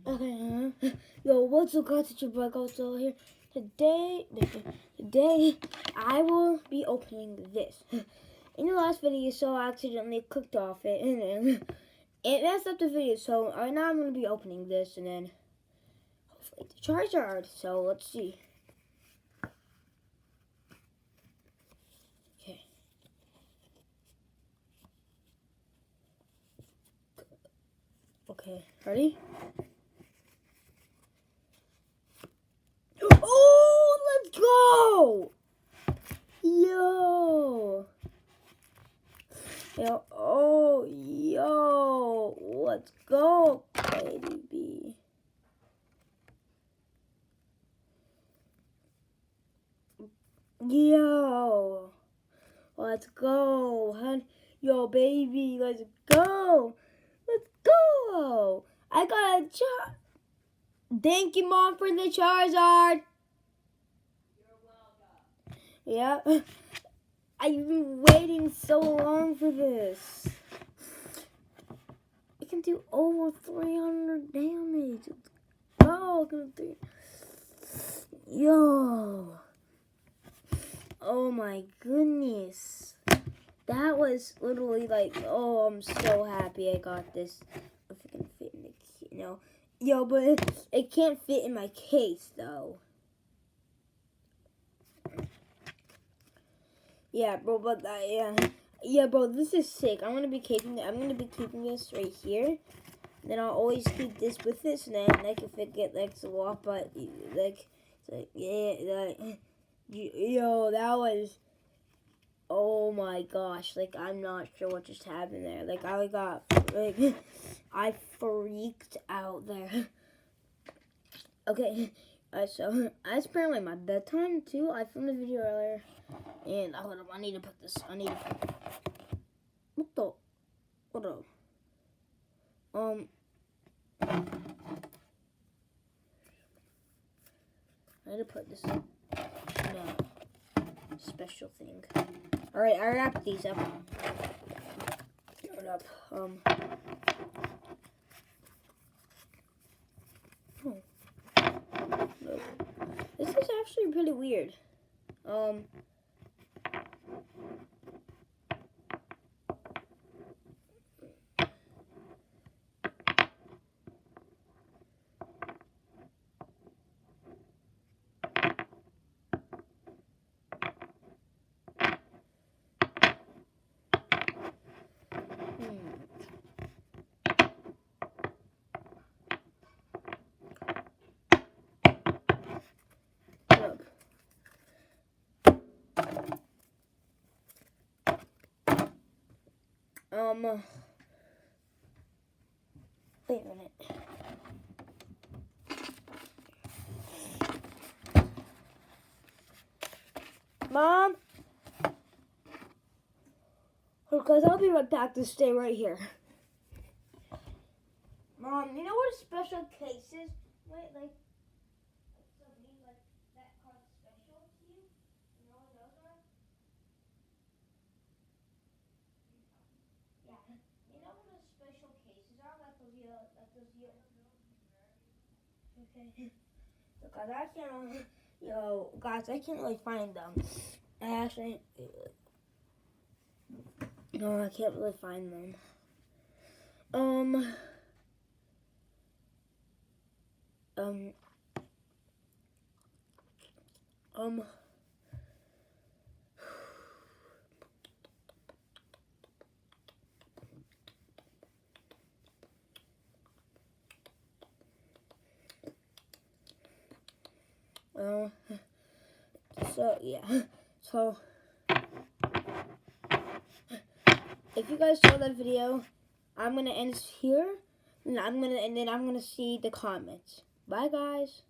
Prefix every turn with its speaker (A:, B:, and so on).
A: Okay, yo, what's up, guys? It's your boy Gozo here. Today, I will be opening this. In the last video, so I accidentally clicked off it, and then it messed up the video. So right now, I'm gonna be opening this, and then hopefully the Charizard. So let's see. Okay. Okay, ready? Oh, let's go! Yo! Yo, oh, yo! Let's go, baby. Yo! Let's go, hun. Yo, baby, let's go! Let's go! I got a Thank you, Mom, for the Charizard! Yeah. I've been waiting so long for this. It can do over 300 damage. Oh, yo. Oh my goodness. That was literally like, oh, I'm so happy I got this. If it can fit in the, yo, but it can't fit in my case though. Yeah, bro, but yeah, bro, this is sick. I'm gonna be keeping this right here. Then I'll always keep this with this, and then like if it get like a lot, but yo, that was, oh my gosh, like I'm not sure what just happened there. Like I freaked out there. Okay, so it's apparently my bedtime too. I filmed a video earlier. And I need to put this. I need to put. I need to put this in a special thing. All right, I wrapped these up. Hold up. Oh. No. This is actually pretty weird. Wait a minute. Mom? Because I'll be right back to stay right here. Mom, you know what a special case is? Wait, like something like that called special to you? You know what those are? Yeah. You know what a special cases are? Like those Okay. Because I can't, guys, I can't really find them. I actually, no, I can't really find them. So yeah, so if you guys saw that video, I'm gonna end here, and then I'm gonna see the comments. Bye, guys.